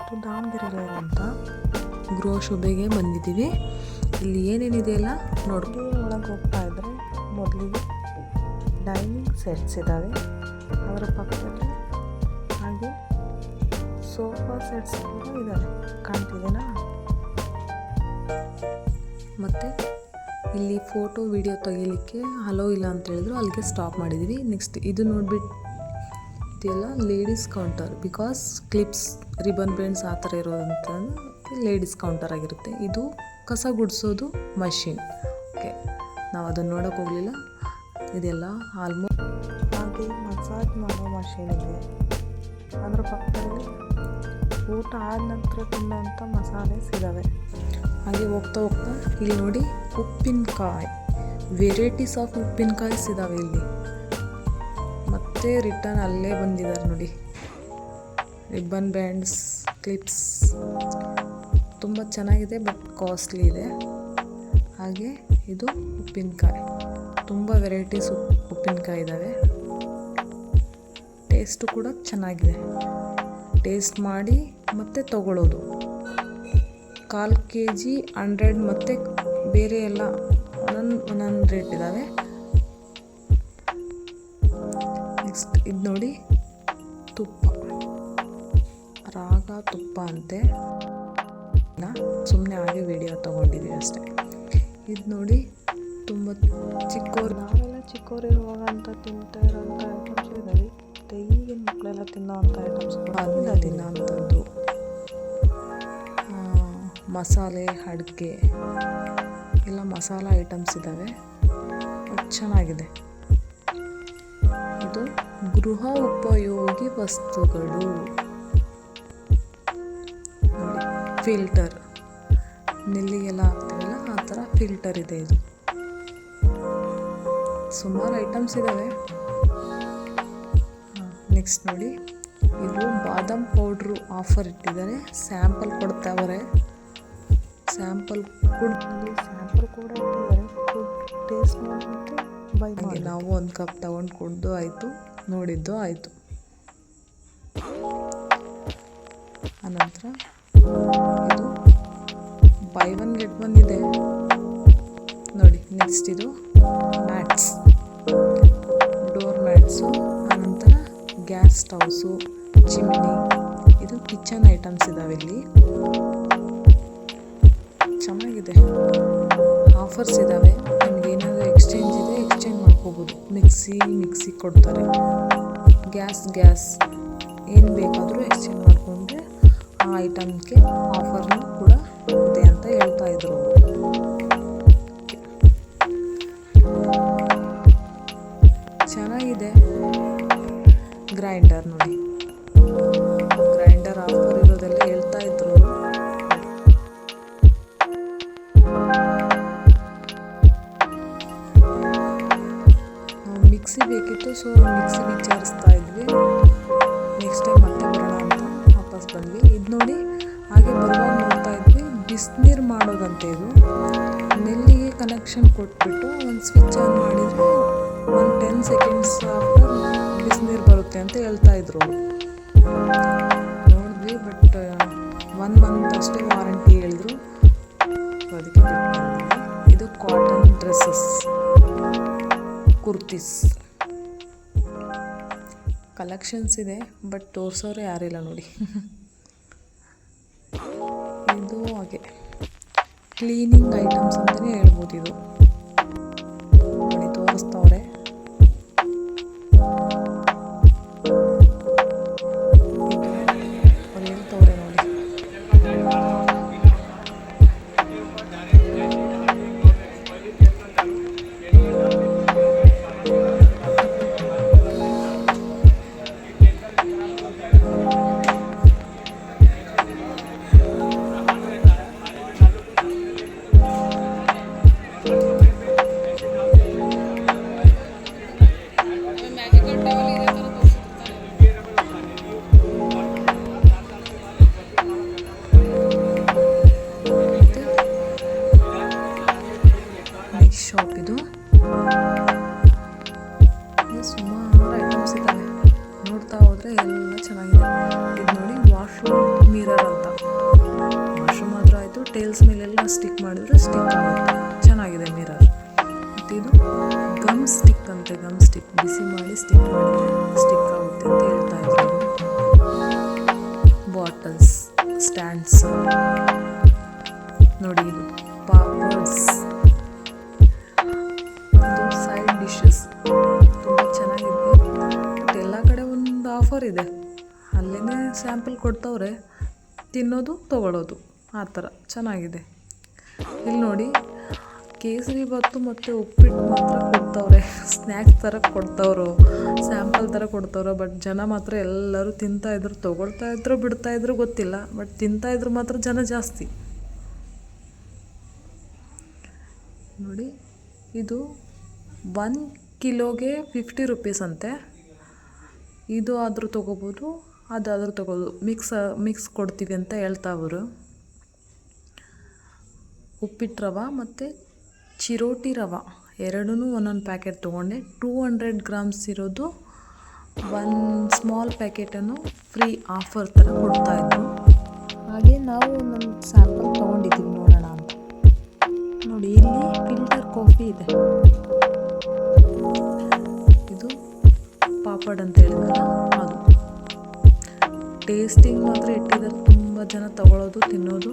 ಇವತ್ತು ದಾವಣಗೆರೆಯಲ್ಲಿರುವಂಥ ಗೃಹ ಶೋಭೆಗೆ ಬಂದಿದ್ದೀವಿ. ಇಲ್ಲಿ ಏನೇನಿದೆಯಲ್ಲ ನೋಡ್ತೀವಿ. ಒಳಗೆ ಹೋಗ್ತಾ ಇದ್ದರೆ ಮೊದಲಿಗೆ ಡೈನಿಂಗ್ ಸೆಟ್ಸ್ ಇದ್ದಾವೆ, ಅದರ ಪಕ್ಕದಲ್ಲಿ ಹಾಗೆ ಸೋಫಾ ಸೆಟ್ಸ್ ಕೂಡ ಇದ್ದಾವೆ, ಕಾಣ್ತಿದೆನಾ? ಮತ್ತು ಇಲ್ಲಿ ಫೋಟೋ ವಿಡಿಯೋ ತೆಗಿಲಿಕ್ಕೆ ಹಲೋ ಇಲ್ಲ ಅಂತ ಹೇಳಿದ್ರು, ಅಲ್ಲಿಗೆ ಸ್ಟಾಪ್ ಮಾಡಿದ್ದೀವಿ. ನೆಕ್ಸ್ಟ್ ಇದು ನೋಡಿಬಿಟ್ಟು ಇದೆಲ್ಲ ladies counter, because clips, ribbon bands ಆ ಥರ ಇರೋದಂತ ಲೇಡೀಸ್ ಕೌಂಟರ್ ಆಗಿರುತ್ತೆ. ಇದು ಕಸ ಗುಡಿಸೋದು ಮಷಿನ್. ಓಕೆ, ನಾವು ಅದನ್ನು ನೋಡೋಕೆ ಹೋಗಲಿಲ್ಲ. ಇದೆಲ್ಲ ಆಲ್ಮೋಸ್ಟ್ ಹಾಗೆ ಮಸಾಜ್ ಮಾಡೋ ಮಷಿನ್ ಇದೆ. ಅದರ ಪಕ್ಕದಲ್ಲಿ ಊಟ ಆದ ನಂತರ ತಿನ್ನೋವಂಥ ಮಸಾಲೆಸ್ ಇದ್ದಾವೆ. ಹಾಗೆ ಹೋಗ್ತಾ ಹೋಗ್ತಾ ಇಲ್ಲಿ ನೋಡಿ ಉಪ್ಪಿನಕಾಯಿ, ವೆರೈಟೀಸ್ ಆಫ್ ಉಪ್ಪಿನಕಾಯಿಸ್ ಇದ್ದಾವೆ ಇಲ್ಲಿ. ಮತ್ತೆ ರಿಟರ್ನ್ ಅಲ್ಲೇ ಬಂದಿದ್ದಾರೆ ನೋಡಿ, ರಿಬ್ಬನ್ ಬ್ಯಾಂಡ್ಸ್, ಕ್ಲಿಪ್ಸ್. ತುಂಬ ಚೆನ್ನಾಗಿದೆ, ಬಟ್ ಕಾಸ್ಟ್ಲಿ ಇದೆ. ಹಾಗೆ ಇದು ಉಪ್ಪಿನಕಾಯಿ, ತುಂಬ ವೆರೈಟೀಸ್ ಉಪ್ಪಿನಕಾಯಿ ಇದ್ದಾವೆ. ಟೇಸ್ಟು ಕೂಡ ಚೆನ್ನಾಗಿದೆ. ಟೇಸ್ಟ್ ಮಾಡಿ ಮತ್ತೆ ತಗೊಳ್ಳೋದು. 1/4 kg 100 ಮತ್ತು ಬೇರೆ ಎಲ್ಲ ಒಂದೊಂದು ರೇಟ್ ಇದ್ದಾವೆ. ನೆಕ್ಸ್ಟ್ ಇದು ನೋಡಿ ತುಪ್ಪ, ರಾಗ ತುಪ್ಪ ಅಂತೆ. ಸುಮ್ಮನೆ ಹಾಗೆ ವಿಡಿಯೋ ತೊಗೊಂಡಿದ್ದೀವಿ ಅಷ್ಟೇ. ಇದು ನೋಡಿ ತುಂಬ ಚಿಕ್ಕವ್ರು, ನಾವೆಲ್ಲ ಚಿಕ್ಕವರಿರುವಾಗ ಅಂತ ತಿಂತಾ ಇರೋಂಥ ಐಟಮ್ಸ್ ಇದ್ದಾವೆ. ಈಗಿನ ಮಕ್ಕಳೆಲ್ಲ ತಿನ್ನೋವಂಥ ಐಟಮ್ಸ್ ಕೂಡ ತಿನ್ನೋವಂಥದ್ದು. ಮಸಾಲೆ, ಅಡುಗೆ ಎಲ್ಲ ಮಸಾಲ ಐಟಮ್ಸ್ ಇದ್ದಾವೆ, ಚೆನ್ನಾಗಿದೆ. ಇದು ಗೃಹ ಉಪಯೋಗಿ ವಸ್ತುಗಳು. ಫಿಲ್ಟರ್, ನೆಲ್ಲಿಗೆಲ್ಲ ಹಾಕ್ತೀವಲ್ಲ ಆ ಥರ ಫಿಲ್ಟರ್ ಇದೆ. ಇದು ಸುಮಾರು ಐಟಮ್ಸ್ ಇದ್ದಾವೆ. ನೆಕ್ಸ್ಟ್ ನೋಡಿ, ಇದು ಬಾದಾಮ್ ಪೌಡ್ರು ಆಫರ್ ಇಟ್ಟಿದ್ದಾರೆ. ಸ್ಯಾಂಪಲ್ ಕೊಡ್ತಾವ್ರೆ, ಸ್ಯಾಂಪಲ್ ಕೂಡ ಇಟ್ಟಿದ್ದಾರೆ. ಟೇಸ್ಟ್ ಮಾಡಿಬಿಟ್ಟು ಬೈ ಮಾಡಿ. ನಾವು ಒಂದು ಕಪ್ ತಗೊಂಡು ಕುಡ್ದು ಆಯಿತು, ನೋಡಿದ್ದು ಆಯಿತು. ಆನಂತರ ಇದು ಬೈ 1 get 1 ಇದೆ ನೋಡಿ. ನೆಕ್ಸ್ಟ್ ಇದು ಮ್ಯಾಟ್ಸ್, ಡೋರ್ ಮ್ಯಾಟ್ಸು. ಆನಂತರ ಗ್ಯಾಸ್ ಸ್ಟವ್ಸು, ಚಿಮಿನಿ. ಇದು ಕಿಚನ್ ಐಟಮ್ಸ್ ಇದ್ದಾವೆ ಇಲ್ಲಿ, ಚೆನ್ನಾಗಿದೆ. ಆಫರ್ಸ್ ಇದ್ದಾವೆ. ನಿಮ್ಗೆ ಏನಾದರೂ ಎಕ್ಸ್ಚೇಂಜ್ ಇದೆ, ಎಕ್ಸ್ಚೇಂಜ್ ಮಾಡ್ಕೋಬೋದು. ಮಿಕ್ಸಿ ಕೊಡ್ತಾರೆ. ಗ್ಯಾಸ್ ಏನು ಬೇಕಾದರೂ ಎಕ್ಸ್ಚೇಂಜ್ ಮಾಡಿಕೊಂಡ್ರೆ ಆ ಐಟಮ್ಗೆ ಆಫರ್ನು ಕೂಡ ಇದೆ ಅಂತ ಹೇಳ್ತಾ ಇದ್ರು. ಚೆನ್ನಾಗಿದೆ. ಗ್ರೈಂಡರ್ ನೋಡಿ, ಗ್ರೈಂಡರ್ ಆಫರ್ ಇರೋದೆಲ್ಲ ಹೇಳ್ತಾ ಇದ್ರು. ಮಿಕ್ಸಿ ಬೇಕಿತ್ತು, ಸೊ ಮಿಕ್ಸಿ ವಿಚಾರಿಸ್ತಾ ಇದ್ವಿ. ನೆಕ್ಸ್ಟ್ ಟೈಮ್ ಮತ್ತೆ ಬರೋಣ ಅಂತ ವಾಪಸ್ ಬಂದ್ವಿ. ಇದು ನೋಡಿ, ಹಾಗೆ ಬರುವಾಗ ನೋಡ್ತಾ ಇದ್ವಿ ಬಿಸಿನೀರು ಮಾಡೋದಂತೆ. ಇದು ನೆಲ್ಲಿಗೆ ಕನೆಕ್ಷನ್ ಕೊಟ್ಬಿಟ್ಟು ಒಂದು ಸ್ವಿಚ್ ಆನ್ ಮಾಡಿದರೆ 10 seconds ಆಫ್ಟರ್ ಬಿಸಿನೀರು ಬರುತ್ತೆ ಅಂತ ಹೇಳ್ತಾ ಇದ್ರು. ನೋಡಿದ್ವಿ, ಬಟ್ 1 month ಅಷ್ಟೇ ವಾರಂಟಿ ಹೇಳಿದ್ರು, ಅದಕ್ಕೆ ಬಿಟ್ಟು. ಇದು ಕಾಟನ್ ಡ್ರೆಸ್ಸಸ್, ಕುರ್ತೀಸ್ ಕಲೆಕ್ಷನ್ಸ್ ಇದೆ, ಬಟ್ ತೋರಿಸೋರೆ ಯಾರಿಲ್ಲ ನೋಡಿ. ಇದು ಹಾಗೆ ಕ್ಲೀನಿಂಗ್ ಐಟಮ್ಸ್ ಅಂತಲೇ ಹೇಳ್ಬೋದು. ಇದು ನೋಡಿ ತೋರಿಸ್ತವ್ರೆ. ಅವ್ರು ಹೇಳ್ತವ್ರೆ ನೋಡಿ. ಟೇಲ್ಸ್ ಮೇಲೆಲ್ಲ ಸ್ಟಿಕ್ ಮಾಡಿದ್ರೆ ಸ್ಟಿಕ್ ಆಗುತ್ತೆ, ಚೆನ್ನಾಗಿದೆ ಮಿರರ್. ಮತ್ತು ಇದು ಗಮ್ ಸ್ಟಿಕ್ ಅಂತೆ, ಗಮ್ ಸ್ಟಿಕ್ ಬಿಸಿ ಮಾಡಿ ಸ್ಟಿಕ್ ಮಾಡಿದ್ರೆ ಸ್ಟಿಕ್ ಆಗುತ್ತೆ ಅಂತ ಹೇಳ್ತಾ ಇದ್ರು. ಬಾಟಲ್ಸ್, ಸ್ಟ್ಯಾಂಡ್ಸ್ ನೋಡಿ, ಇದು ಪಾಪಡ್ಸ್, ಇದು ಸೈಡ್ ಡಿಶಸ್ ತುಂಬ ಚೆನ್ನಾಗಿದೆ. ಬಟ್ ಎಲ್ಲ ಕಡೆ ಒಂದು ಆಫರ್ ಇದೆ, ಅಲ್ಲೇ ಸ್ಯಾಂಪಲ್ ಕೊಡ್ತವ್ರೆ, ತಿನ್ನೋದು ತೊಗೊಳ್ಳೋದು ಆ ಥರ ಚೆನ್ನಾಗಿದೆ. ಇಲ್ಲಿ ನೋಡಿ ಕೇಸರಿ ಬಾತು ಮತ್ತು ಉಪ್ಪಿಟ್ಟು ಮಾತ್ರ ಕೊಡ್ತವ್ರೆ, ಸ್ನ್ಯಾಕ್ಸ್ ಥರ ಕೊಡ್ತವ್ರು, ಸ್ಯಾಂಪಲ್ ಥರ ಕೊಡ್ತವ್ರೆ. ಬಟ್ ಜನ ಮಾತ್ರ ಎಲ್ಲರೂ ತಿಂತಾಯಿದ್ರು, ತೊಗೊಳ್ತಾಯಿದ್ರು ಬಿಡ್ತಾಯಿದ್ರು ಗೊತ್ತಿಲ್ಲ, ಬಟ್ ತಿಂತಾಯಿದ್ರು ಮಾತ್ರ ಜನ ಜಾಸ್ತಿ. ನೋಡಿ ಇದು 1 ಕಿಲೋಗೆ 50 ರುಪೀಸ್ ಅಂತೆ. ಇದು ಆದರೂ ತೊಗೋಬೋದು, ಅದಾದರೂ ತೊಗೋಬೋದು, ಮಿಕ್ಸ್ ಕೊಡ್ತೀವಿ ಅಂತ ಹೇಳ್ತಾ ಅವರು. ಉಪ್ಪಿಟ್ಟು ರವೆ ಮತ್ತು ಚಿರೋಟಿ ರವೆ ಎರಡೂ ಒಂದೊಂದು ಪ್ಯಾಕೆಟ್ ತೊಗೊಂಡೆ. 200 ಗ್ರಾಮ್ಸ್ ಇರೋದು ಒಂದು ಸ್ಮಾಲ್ ಪ್ಯಾಕೆಟನ್ನು ಫ್ರೀ ಆಫರ್ ಥರ ಕೊಡ್ತಾಯಿದ್ರು. ಹಾಗೆ ನಾವು ಒಂದೊಂದು ಸ್ಯಾಂಪಲ್ ತೊಗೊಂಡಿದ್ದೀವಿ, ನೋಡೋಣ ಅಂತ. ನೋಡಿ ಇಲ್ಲಿ ಫಿಲ್ಟರ್ ಕಾಫಿ ಇದೆ, ಇದು ಪಾಪಡ್ ಅಂತ ಹೇಳಿದ್ರಲ್ಲ ಅದು. ಟೇಸ್ಟಿಂಗ್ ಮಾತ್ರ ಇಟ್ಟಿದ್ದಾರೆ, ತುಂಬ ಜನ ತಗೊಳ್ಳೋದು ತಿನ್ನೋದು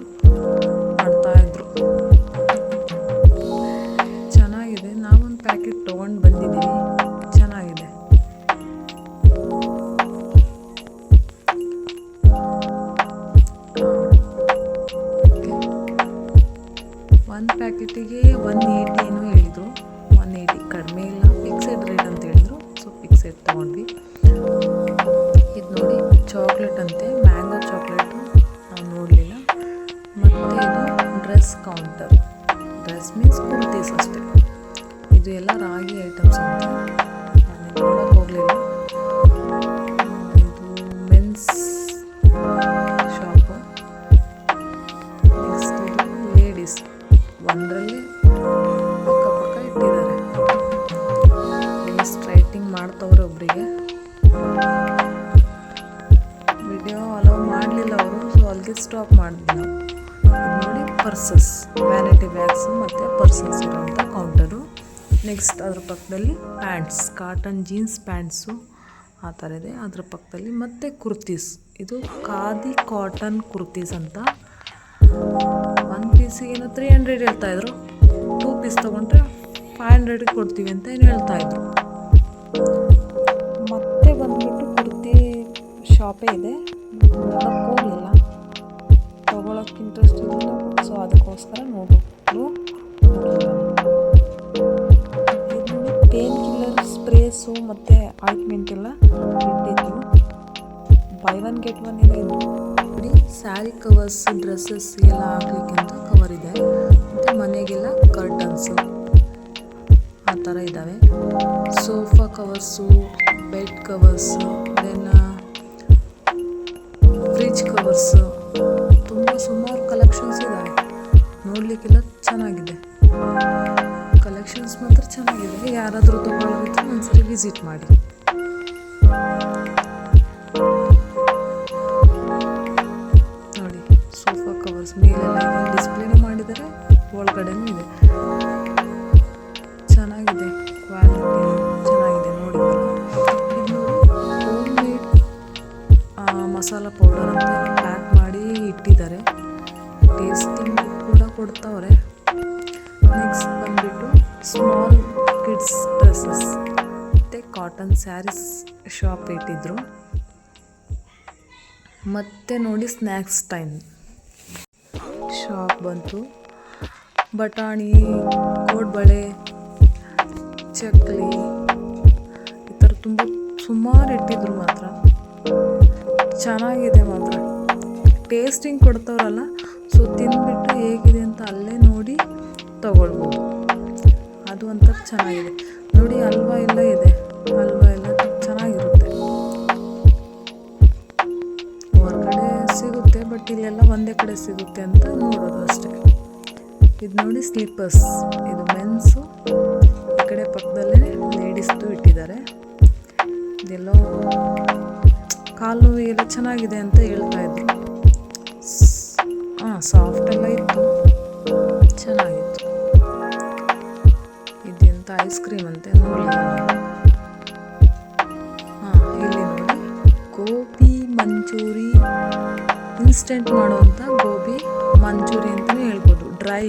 ಮಾಡ್ತಾಯಿದ್ರು. ಚೆನ್ನಾಗಿದೆ, ನಾವೊಂದು ಪ್ಯಾಕೆಟ್ ತೊಗೊಂಡು ಬಂದಿದ್ದೀವಿ, ಚೆನ್ನಾಗಿದೆ. ಒಂದು ಪ್ಯಾಕೆಟಿಗೆ 180 ಏನೋ ಹೇಳಿದರು, 180 ಕಡಿಮೆ ಇಲ್ಲ, ಫಿಕ್ಸೆಡ್ ರೇಟ್ ಅಂತ ಹೇಳಿದ್ರು. ಸೊ ಫಿಕ್ಸೆಡ್ ತೊಗೊಂಡ್ವಿ. ಇದು ನೋಡಿ ಚಾಕ್ಲೇಟ್ ಅಂತೆ, ಮ್ಯಾಂಗೋ ಚಾಕ್ಲೇಟು ನಾವು ನೋಡಲಿಲ್ಲ. ಮತ್ತು ಇದು dress counter, dress means kurtis ಅಷ್ಟೇ. ಇದು ಎಲ್ಲ ರಾಗಿ ಐಟಮ್ಸ್ ಅಂತ, ನಾನು ನೋಡೋಕೆ ಹೋಗಲಿಲ್ಲ. ಇದು ಮೆನ್ಸ್ ಶಾಪು. ನೆಕ್ಸ್ಟ್ ಇದು ಲೇಡೀಸ್, ಒಂದರಲ್ಲಿ ಪಕ್ಕ ಇಟ್ಟಿದ್ದಾರೆ. ಇಲ್ಲಿ ಸ್ಟ್ರೈಟಿಂಗ್ ಮಾಡ್ತವ್ರೆ ಒಬ್ಬರಿಗೆ. ವಿಡಿಯೋ ಅಲೋ ಮಾಡಲಿಲ್ಲ ಅವರು, ಸೊ ಅಲ್ಲಿಗೆ ಸ್ಟಾಪ್ ಮಾಡಿದ್ವಿ ನಾವು. ಇದು ನೋಡಿ ಪರ್ಸಸ್, ವ್ಯಾನಿಟಿ ಬ್ಯಾಗ್ಸ್ ಮತ್ತು ಪರ್ಸಸ್ ಇರೋಂಥ ಕೌಂಟರು. ನೆಕ್ಸ್ಟ್ ಅದ್ರ ಪಕ್ಕದಲ್ಲಿ ಪ್ಯಾಂಟ್ಸ್, ಕಾಟನ್ ಜೀನ್ಸ್ ಪ್ಯಾಂಟ್ಸು ಆ ಥರ ಇದೆ. ಅದ್ರ ಪಕ್ಕದಲ್ಲಿ ಮತ್ತು ಕುರ್ತೀಸ್, ಇದು ಖಾದಿ ಕಾಟನ್ ಕುರ್ತೀಸ್ ಅಂತ. 1 ಪೀಸಿಗೆ ಏನೋ 300 ಹೇಳ್ತಾಯಿದ್ರು, 2 ಪೀಸ್ ತೊಗೊಂಡ್ರೆ 500ಗೆ ಕೊಡ್ತೀವಿ ಅಂತ ಏನು ಹೇಳ್ತಾಯಿದ್ರು. ಮತ್ತೆ ಬಂದುಬಿಟ್ಟು ಕುರ್ತಿ ಶಾಪೇ ಇದೆ, ನೋಡೋಕ್ಕೆ ಹೋಗಲಿಲ್ಲ, ತೊಗೊಳಕ್ಕೆ ಇಂಟ್ರೆಸ್ಟ್ ಇರಲಿಲ್ಲ. ಸೊ ಅದಕ್ಕೋಸ್ಕರ ನೋಡೋದು. ಪೇನ್ ಕಿಲ್ಲರ್ ಸ್ಪ್ರೇಸು ಮತ್ತು ಆಯಿಂಟ್ಮೆಂಟ್ ಎಲ್ಲ ಇಟ್ಟಿದ್ರು. ಬೈ 1 ಗೆಟ್ 1 ಏನೋ ಇತ್ತು. ನೋಡಿ ಸ್ಯಾರಿ ಕವರ್ಸ್, ಡ್ರೆಸ್ಸಸ್ ಎಲ್ಲ ಹಾಕ್ಲಿಕ್ಕೆ ಅಂತ ಕವರ್ ಇದೆ. ಮತ್ತು ಮನೆಗೆಲ್ಲ ಕರ್ಟನ್ಸು ಆ ಥರ ಇದ್ದಾವೆ. Sofa covers, bed covers, then fridge covers, ತುಂಬ ಸುಮಾರು ಕಲೆಕ್ಷನ್ಸ್ ಇದ್ದಾವೆ. ನೋಡಲಿಕ್ಕೆಲ್ಲ ಚೆನ್ನಾಗಿದೆ, ಕಲೆಕ್ಷನ್ಸ್ ಮಾತ್ರ ಚೆನ್ನಾಗಿದೆ. ಯಾರಾದರೂ ತೊಗೊಳ್ಳೋದಿದ್ರೆ ಒಂದ್ಸರಿ ವಿಸಿಟ್ ಮಾಡಿ. ನೋಡಿ ಸೋಫಾ ಕವರ್ಸ್ ಮೇಲೆಲ್ಲ ಇದೆ, ಡಿಸ್ಪ್ಲೇನೂ ಮಾಡಿದ್ದಾರೆ, ಒಳಗಡೆನೂ ಇದೆ. ಚೆನ್ನಾಗಿದೆ, ಕ್ವಾಲಿಟಿ ಚೆನ್ನಾಗಿದೆ. ನೋಡಿ ಇದು ಹೋಮ್ ಮೇಡ್ ಮಸಾಲ ಪೌಡರ್ ಅಂತ ಪ್ಯಾಕ್ ಮಾಡಿ ಇಟ್ಟಿದ್ದಾರೆ, ಟೇಸ್ಟಿಂಗ್ ಕೂಡ ಕೊಡ್ತಾವ್ರೆ. ನೆಕ್ಸ್ಟ್ ಬಂದುಬಿಟ್ಟು ಸ್ಮಾಲ್ ಕಿಡ್ಸ್ ಡ್ರೆಸ್ಸಸ್ ಮತ್ತು ಕಾಟನ್ ಸ್ಯಾರೀಸ್ ಶಾಪ್ ಇಟ್ಟಿದ್ರು. ಮತ್ತು ನೋಡಿ ಸ್ನ್ಯಾಕ್ಸ್ ಟೈಮ್ ಶಾಪ್ ಬಂತು. ಬಟಾಣಿ, ಕೋಡ್ಬಳೆ, ಚಕ್ಲಿ ಈ ಥರ ತುಂಬ ಸುಮಾರು ಇಟ್ಟಿದ್ರು. ಮಾತ್ರ ಚೆನ್ನಾಗಿದೆ, ಮಾತ್ರ ಟೇಸ್ಟಿಂಗ್ ಕೊಡ್ತವ್ರಲ್ಲ, ಸೊ ತಿಂದುಬಿಟ್ಟು ಹೇಗಿದೆ ಅಂತ ಅಲ್ಲೇ ನೋಡಿ ತಗೊಳ್ಬೋದು. ಅದು ಒಂಥರ ಚೆನ್ನಾಗಿದೆ. ನೋಡಿ ಹಲ್ವಾ ಎಲ್ಲ ಇದೆ, ಹಲ್ವಾ ಎಲ್ಲ ಚೆನ್ನಾಗಿರುತ್ತೆ. ಹೊರಗಡೆ ಸಿಗುತ್ತೆ, ಬಟ್ ಇಲ್ಲೆಲ್ಲ ಒಂದೇ ಕಡೆ ಸಿಗುತ್ತೆ ಅಂತ ನೋಡೋದು ಅಷ್ಟೇ. ಇದು ನೋಡಿ ಸ್ಲೀಪರ್ಸ್, ಇದು ಮೆನ್ಸು, ಈ ಕಡೆ ಪಕ್ಕದಲ್ಲೇ ಲೇಡೀಸ್ದು ಇಟ್ಟಿದ್ದಾರೆ. ಇದೆಲ್ಲೋ ಕಾಲು ನೋವಿಗೆಲ್ಲ ಚೆನ್ನಾಗಿದೆ ಅಂತ ಹೇಳ್ತಾಯಿದ್ರು. ಸಾಫ್ಟ್ ಎಲ್ಲ ಇತ್ತು. ಚೆನ್ನಾಗಿತ್ತು. ಇದೆಂತ ಐಸ್ ಕ್ರೀಮ್ ಅಂತೆ ನೋಡಲಿಲ್ಲ ನಾನು. ಹಾಂ, ಇಲ್ಲಿ ನೋಡಿ ಗೋಬಿ ಮಂಚೂರಿ, ಇನ್ಸ್ಟೆಂಟ್ ಮಾಡುವಂಥ ಗೋಬಿ ಮಂಚೂರಿ ಅಂತಲೇ ಹೇಳ್ಬೋದು. ಡ್ರೈ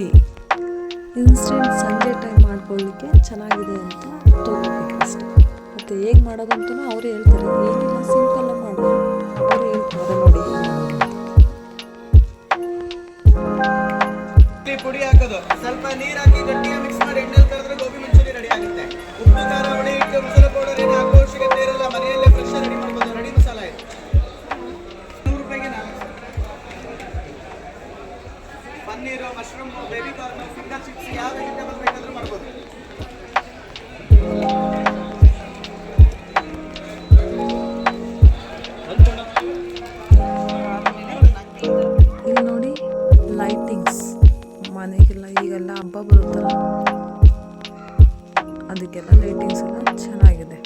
ಇನ್ಸ್ಟೆಂಟ್ ಸಂಜೆ ಟೈಮ್ ಮಾಡ್ಕೊಳ್ಳಿಕ್ಕೆ ಚೆನ್ನಾಗಿದೆ ಅಂತ ತೊಗೋಬೇಕು ಅಷ್ಟೆ. ಮತ್ತು ಹೇಗೆ ಮಾಡೋದಂತೂ ಅವರೇ ಹೇಳ್ತಾರೆ, ಏನಿಲ್ಲ ಸಿಂಪಲ್ಲಾಗಿ ಮಾಡಿ ಅವರೇ ಹೇಳ್ತಾರೆ ನೋಡಿ. ಪುಡಿ ಹಾಕೋದು, ಸ್ವಲ್ಪ ನೀರು ಹಾಕಿ ಗಟ್ಟಿಯಾಗಿ ಮಿಕ್ಸ್ ಮಾಡಿ ಎಣ್ಣೆಲಿ ಕರೆದ್ರೆ ಗೋಬಿ ಮಂಚೂರಿ ರೆಡಿ ಆಗುತ್ತೆ. ಉಪ್ಪು, ಖಾರ, ಹುಳಿ ಹಿಟ್ಟು, ಮಸಾಲೆ ಪೌಡರ್ ಏನು ಹಾಕೋ ಅವಶ್ಯಕತೆ ಇರಲ್ಲ, ಮನೆಯಲ್ಲೇ ಫ್ರೆಶ್ ರೆಡಿ ಮಾಡ್ಬೋದು. ರೆಡಿ ಮಸಾಲ ಇದೆ, 100 ರೂಪಾಯಿಗೆ 4 paneer, mushroom, baby corn, finger chips, ಯಾವ ವೆಜಿಟೇಬಲ್ ಬೇಕಾದ್ರೂ ಮಾಡ್ಬೋದು. ಇಲ್ಲಿ ನೋಡಿ ಲೈಟಿಂಗ್ಸ್, ಮನೆಗೆಲ್ಲ ಈಗೆಲ್ಲ ಹಬ್ಬ ಬರುತ್ತಲ್ಲ ಅದಕ್ಕೆಲ್ಲ ಲೈಟಿಂಗ್ಸ್ ಎಲ್ಲ ಚೆನ್ನಾಗಿದೆ.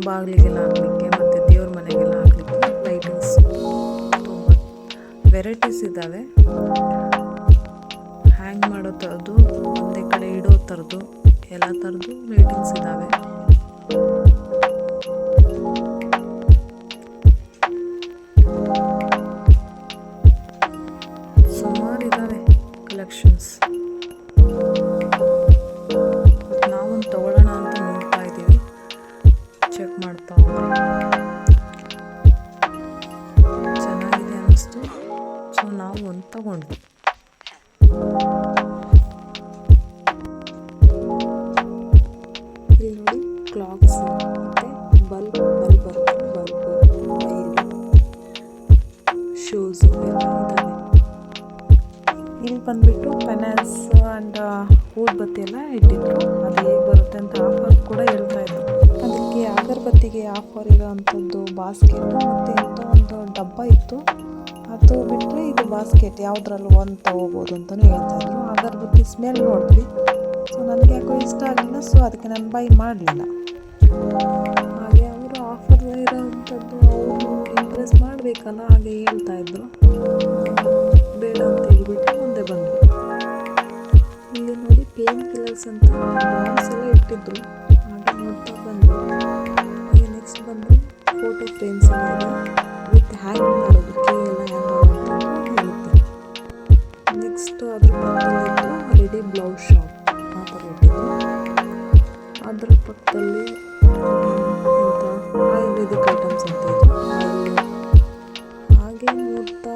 ಬಾಗಿಲಿಗೆಲ್ಲ ಹಾಕಲಿಕ್ಕೆ ಮತ್ತು ದೇವ್ರ ಮನೆಗೆಲ್ಲ ಹಾಕಲಿಕ್ಕೆ ಲೈಟಿಂಗ್ಸ್ ತುಂಬ ವೆರೈಟೀಸ್ ಇದ್ದಾವೆ. ಹ್ಯಾಂಗ್ ಮಾಡೋ ಥರದ್ದು, ಒಂದೇ ಕಡೆ ಇಡೋ ಥರದ್ದು, ಎಲ್ಲ ಥರದ್ದು ಲೈಟಿಂಗ್ಸ್ ಇದ್ದಾವೆ. ಸುಮಾರು ಇದ್ದಾವೆ ಕಲೆಕ್ಷನ್ಸ್. ನಾವೊಂದು ತಗೊಳ್ಳೋಣ ಅಂತ ನೋಡ್ತಾ ಇದ್ದೀವಿ, ಚೆಕ್ ಮಾಡ್ತಾ ಹೋದ್ರೆ ಚೆನ್ನಾಗಿದೆ ಅನ್ನಿಸ್ತು. ಸೊ ನಾವು ಒಂದು ತಗೊಂಡ್ವಿ. ಇಲ್ಲಿ ನೋಡಿ ಕ್ಲಾಕ್ಸ್ ಮತ್ತು ಬಲ್ಬ್ ಶೂಸು ಎಲ್ಲ ಇದ್ದಾವೆ. ಇಲ್ಲಿ ಬಂದುಬಿಟ್ಟು ಪೆನಾಲ್ಸ್ ಆ್ಯಂಡ್ ಊದ್ಬತ್ತಿ ಎಲ್ಲ ಇಟ್ಟಿದ್ರು. ಅದು ಹೇಗೆ ಬರುತ್ತೆ ಅಂತ ಆಫರ್ ಕೂಡ ಹೇಳ್ತಾ ಇದ್ರು. ಅದಕ್ಕೆ ಅಗರಬತ್ತಿಗೆ ಆಫರ್ ಇರೋ ಅಂಥದ್ದು ಬಾಸ್ಕೆಟ್ ಮತ್ತು ಎಂಥ ಒಂದು ಡಬ್ಬ ಇತ್ತು. ಅದು ಬಿಟ್ಟರೆ ಇದು ಬಾಸ್ಕೆಟ್ ಯಾವುದ್ರಲ್ಲೂ ಒಂದು ತೊಗೋಬೋದು ಅಂತಲೂ ಹೇಳ್ತಾಯಿದ್ರು. ಅಗರಬತ್ತಿ ಸ್ಮೆಲ್ ನೋಡಿದ್ವಿ, ಸೊ ನನಗೆ ಯಾಕೋ ಇಷ್ಟ ಆಗಲಿಲ್ಲ. ಸೊ ಅದಕ್ಕೆ ನಾನು ಬೈ ಮಾಡಲಿಲ್ಲ. ಹಾಗೆ ಅವರು ಆಫರ್ ಇರೋವಂಥದ್ದು ಅವರು ಇಂಪ್ರೆಸ್ ಮಾಡಬೇಕಲ್ಲ, ಹಾಗೆ ಹೇಳ್ತಾಯಿದ್ರು. ಬೇಡ ಅಂತ ಹೇಳ್ಬಿಟ್ಟು ಮುಂದೆ ಬಂದರು. ಇಲ್ಲಿ ನೋಡಿ ಪೇನ್ ಕಿಲ್ಲರ್ಸ್ ಅಂತ ಬಾಕ್ಸ್ ಎಲ್ಲ ಇಟ್ಟಿದ್ರು, ಹಾಗೆ ನೋಡ್ತಾ ಬಂದರು. ಹಾಗೆ ನೆಕ್ಸ್ಟ್ ಬಂದು ಫೋಟೋ ಫ್ರೇಮ್ಸ್ ಎಲ್ಲ ಇದೆ ವಿತ್ ಹ್ಯಾಂಗ್ ಮಾಡೋದು, ಕೀ ಎಲ್ಲ ಹ್ಯಾಂಗ್ ಮಾಡೋದು ಅಂತ ಹೇಳುತ್ತೆ. ನೆಕ್ಸ್ಟ್ ಅದ್ರ ಪಕ್ಕದಲ್ಲಿತ್ತು ರೆಡಿ ಬ್ಲೌಸ್ ಶಾಪ್ ಆ ಥರ ಇಟ್ಟಿದ್ರು. ಅದರ ಪಕ್ಕದಲ್ಲಿ ಎಂಥ ಆಯುರ್ವೇದಿಕ್ ಐಟಮ್ಸ್ ಅಂತ ಇತ್ತು. ಹಾಗೆ ನೋಡ್ತಾ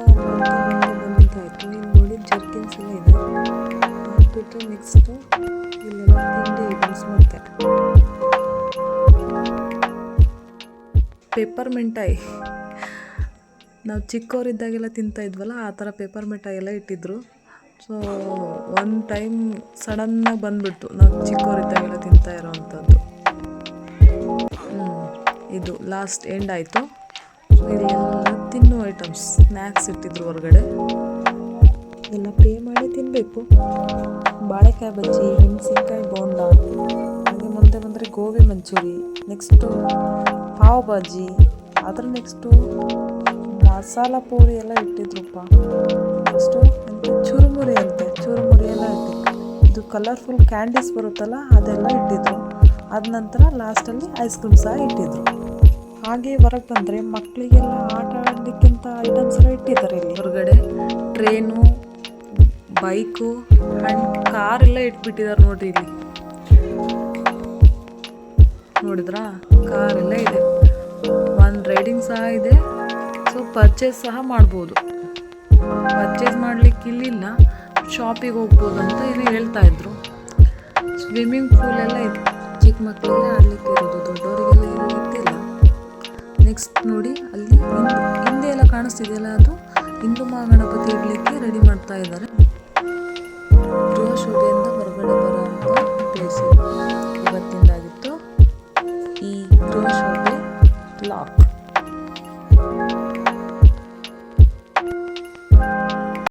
ಬಂದಿದ್ದಾಯಿತು. ಇಲ್ಲಿ ನೋಡಿ ಜರ್ಕಿನ್ಸ್ ಎಲ್ಲ ಇದೆ. ಬಿಟ್ಟರೆ ನೆಕ್ಸ್ಟು ಇಲ್ಲೆಲ್ಲ ತಿಂಡಿ ಐಟಮ್ಸ್ ಮತ್ತೆ ಪೇಪರ್ ಮಿಠಾಯಿ. ನಾವು ಚಿಕ್ಕವರಿದ್ದಾಗೆಲ್ಲ ತಿಂತಾಯಿದ್ವಲ್ಲ, ಆ ಥರ ಪೇಪರ್ ಮಿಠಾಯಿ ಎಲ್ಲ ಇಟ್ಟಿದ್ರು. ಸೊ ಒಂದು ಟೈಮ್ ಸಡನ್ನಾಗಿ ಬಂದುಬಿಡ್ತು ನಾವು ಚಿಕ್ಕವರಿದ್ದಾಗೆಲ್ಲ ತಿಂತಾ ಇರೋವಂಥದ್ದು. ಇದು ಲಾಸ್ಟ್ ಎಂಡ್ ಆಯಿತು. ಸೊ ಇಲ್ಲೆಲ್ಲ ತಿನ್ನೋ ಐಟಮ್ಸ್, ಸ್ನ್ಯಾಕ್ಸ್ ಇಟ್ಟಿದ್ರು ಹೊರಗಡೆ. ಎಲ್ಲ ಪೇ ಮಾಡಿ ತಿನ್ನಬೇಕು. ಬಾಳೆಕಾಯಿ ಬಜ್ಜಿ, ಮೆಣಸಿನ್ಕಾಯಿ ಬೋಂಡ, ಹಾಗೆ ಮುಂದೆ ಬಂದರೆ ಗೋಬಿ ಮಂಚೂರಿ, ನೆಕ್ಸ್ಟು ಪಾವ್ ಭಾಜಿ, ಅದ್ರ ನೆಕ್ಸ್ಟು ಮಸಾಲ ಪೂರಿ ಎಲ್ಲ ಇಟ್ಟಿದ್ರಪ್ಪ. ನೆಕ್ಸ್ಟು ಚುರುಮುರಿ ಅಂತೆ, ಚುರುಮುರಿ ಎಲ್ಲ ಇಟ್ಟಿದ್ರು. ಇದು ಕಲರ್ಫುಲ್ ಕ್ಯಾಂಡೀಸ್ ಬರುತ್ತಲ್ಲ ಅದೆಲ್ಲ ಇಟ್ಟಿದ್ರು. ಅದ ನಂತರ ಲಾಸ್ಟಲ್ಲಿ ಐಸ್ ಕ್ರೀಮ್ ಸಹ ಇಟ್ಟಿದ್ರು. ಹಾಗೆ ಹೊರಗೆ ಬಂದರೆ ಮಕ್ಕಳಿಗೆಲ್ಲ ಆಟ ಆಡಲಿಕ್ಕಿಂತ ಐಟಮ್ಸ್ ಎಲ್ಲ ಇಟ್ಟಿದ್ದಾರೆ. ಇಲ್ಲಿ ಹೊರಗಡೆ ಟ್ರೇನು, ಬೈಕು ಆ್ಯಂಡ್ ಕಾರೆಲ್ಲ ಇಟ್ಬಿಟ್ಟಿದ್ದಾರೆ ನೋಡಿರಿ. ಇಲ್ಲಿ ನೋಡಿದ್ರಾ, ಕಾರೆಲ್ಲ ಇದೆ. ಒಂದು ರೈಡಿಂಗ್ ಸಹ ಇದೆ. ಸೊ ಪರ್ಚೇಸ್ ಸಹ ಮಾಡ್ಬೋದು. ಪರ್ಚೇಸ್ ಮಾಡಲಿಕ್ಕೆ ಇಲ್ಲಿಲ್ಲ, ಶಾಪಿಗೆ ಹೋಗ್ಬೋದು ಅಂತ ಇಲ್ಲಿ ಹೇಳ್ತಾಯಿದ್ರು. ಸ್ವಿಮ್ಮಿಂಗ್ ಪೂಲ್ ಎಲ್ಲ ಇತ್ತು, ಚಿಕ್ಕ ಮಕ್ಕಳಿಗೆ ಆಡಲಿಕ್ಕೆ ಇರೋದು, ದೊಡ್ಡವರಿಗೆಲ್ಲ ಏನೂ ಇಟ್ಟಿಲ್ಲ. ನೆಕ್ಸ್ಟ್ ನೋಡಿ ಅಲ್ಲಿ ಹಿಂದೆ ಎಲ್ಲ ಕಾಣಿಸ್ತಿದೆಯಲ್ಲ, ಅದು ಹಿಂದೂ ಮಹಾಗಣಪತಿ ಇಡಲಿಕ್ಕೆ ರೆಡಿ ಮಾಡ್ತಾ ಇದ್ದಾರೆ. ಗೃಹ ಶೋಭೆಯಿಂದ ಹೊರಗಡೆ ಬರೋವಂಥ ಪ್ಲೇಸ್ ಇವತ್ತಿಂದಾಗಿತ್ತು ಈ ಗೃಹ ಶೋಭೆ ಲಾಕ್.